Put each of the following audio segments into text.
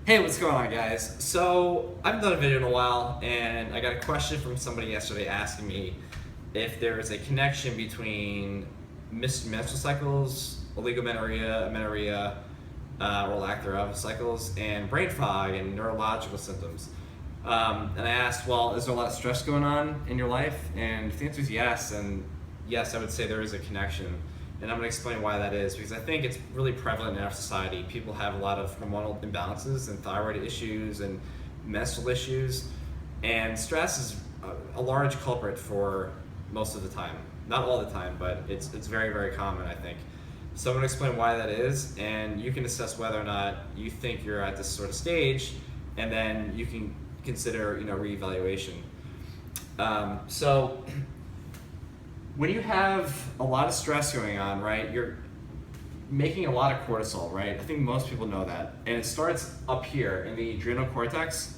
Hey, what's going on, guys? So, I haven't done a video in a while, and I got a question from somebody yesterday asking me if there is a connection between menstrual cycles, oligomenorrhea, amenorrhea, or lack thereof cycles, and brain fog and neurological symptoms. And I asked, well, is there a lot of stress going on in your life? And if the answer is yes, and yes, I would say there is a connection. And I'm going to explain why that is, because I think it's really prevalent in our society. People have a lot of hormonal imbalances and thyroid issues and menstrual issues, and stress is a large culprit for most of the time. Not all the time, but it's very, very common, I think. So I'm going to explain why that is, and you can assess whether or not you think you're at this sort of stage, and then you can consider, reevaluation. So when you have a lot of stress going on, right, you're making a lot of cortisol, right? I think most people know that. And it starts up here in the adrenal cortex.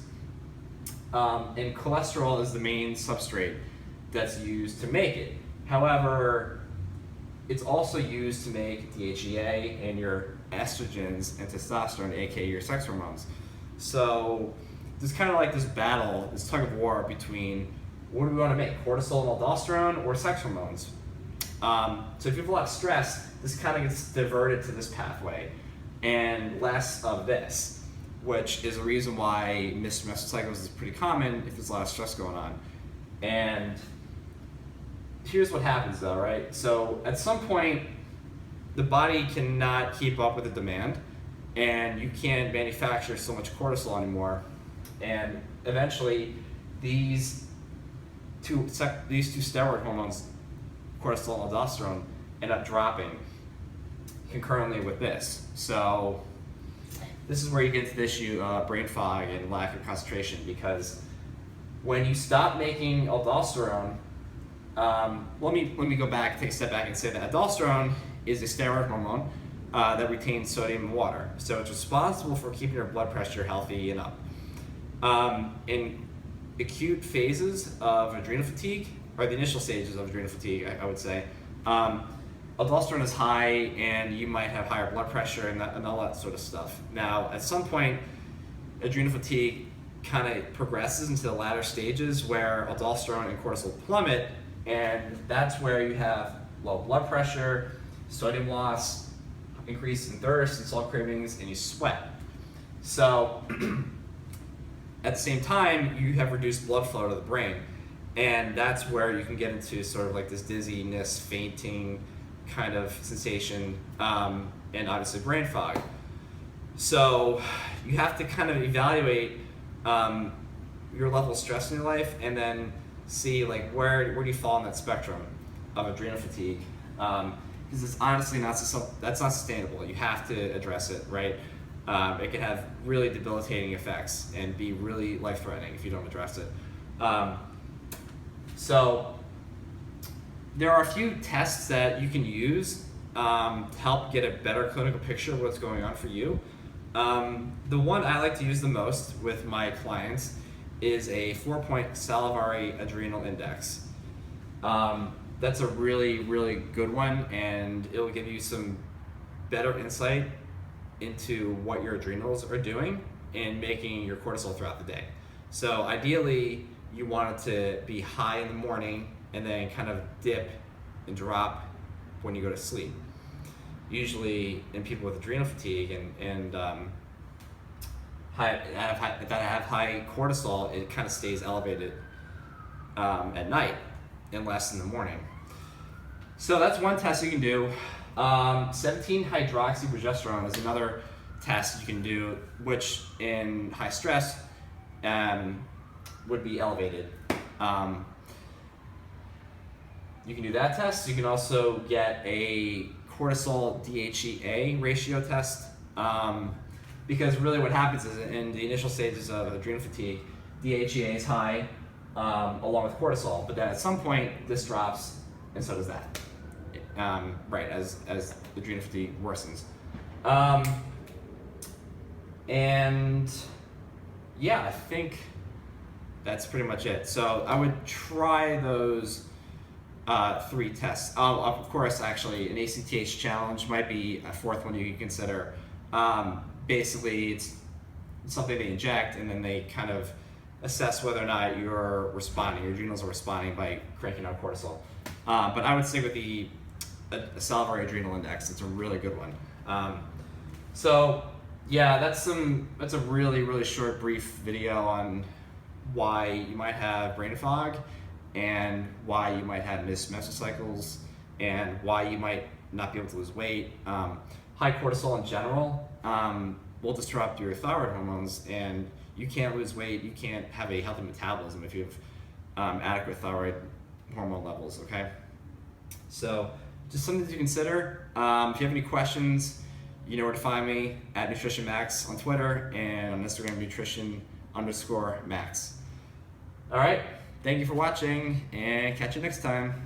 And cholesterol is the main substrate that's used to make it. However, it's also used to make DHEA and your estrogens and testosterone, aka your sex hormones. So there's kind of like this battle, this tug of war between what do we want to make, cortisol and aldosterone or sex hormones? So if you have a lot of stress, this kind of gets diverted to this pathway and less of this, which is a reason why menstrual cycles is pretty common if there's a lot of stress going on. And here's what happens though, right? So at some point, the body cannot keep up with the demand, and you can't manufacture so much cortisol anymore. And eventually, these two steroid hormones, cortisol and aldosterone, end up dropping concurrently with this. So this is where you get into the issue of brain fog and lack of concentration, because when you stop making aldosterone, let me go back, take a step back and say that aldosterone is a steroid hormone that retains sodium in water. So it's responsible for keeping your blood pressure healthy and up. In acute phases of adrenal fatigue, or the initial stages of adrenal fatigue, I would say, aldosterone is high and you might have higher blood pressure and all that sort of stuff. Now, at some point, adrenal fatigue kind of progresses into the latter stages where aldosterone and cortisol plummet, and that's where you have low blood pressure, sodium loss, increase in thirst and salt cravings, and you sweat. So at the same time, you have reduced blood flow to the brain, and that's where you can get into sort of like this dizziness, fainting kind of sensation, and obviously brain fog. So you have to kind of evaluate your level of stress in your life, and then see like where do you fall on that spectrum of adrenal fatigue, because it's honestly that's not sustainable. You have to address it, right? It can have really debilitating effects and be really life-threatening if you don't address it. So there are a few tests that you can use to help get a better clinical picture of what's going on for you. The one I like to use the most with my clients is a 4-point salivary adrenal index. That's a really, really good one, and it'll give you some better insight into what your adrenals are doing and making your cortisol throughout the day. So ideally, you want it to be high in the morning and then kind of dip and drop when you go to sleep. Usually in people with adrenal fatigue and that have high cortisol, it kind of stays elevated at night and less in the morning. So that's one test you can do. 17-hydroxyprogesterone is another test you can do, which in high stress would be elevated. You can do that test. You can also get a cortisol DHEA ratio test, because really what happens is in the initial stages of adrenal fatigue, DHEA is high along with cortisol, but then at some point this drops and so does that. Right, as adrenal fatigue worsens. And yeah, I think that's pretty much it. So I would try those 3 tests. Of course, actually, an ACTH challenge might be a 4th one you can consider. Basically, it's something they inject, and then they kind of assess whether or not you're responding, your adrenals are responding by cranking out cortisol. But I would stick with a salivary adrenal index. It's a really good one. So yeah, that's a really short, brief video on why you might have brain fog, and why you might have missed menstrual cycles, and why you might not be able to lose weight. High cortisol in general will disrupt your thyroid hormones, and you can't lose weight, you can't have a healthy metabolism if you have adequate thyroid hormone levels, okay? So just something to consider. If you have any questions, you know where to find me, at NutritionMax on Twitter, and on Instagram, nutrition_max. All right, thank you for watching, and catch you next time.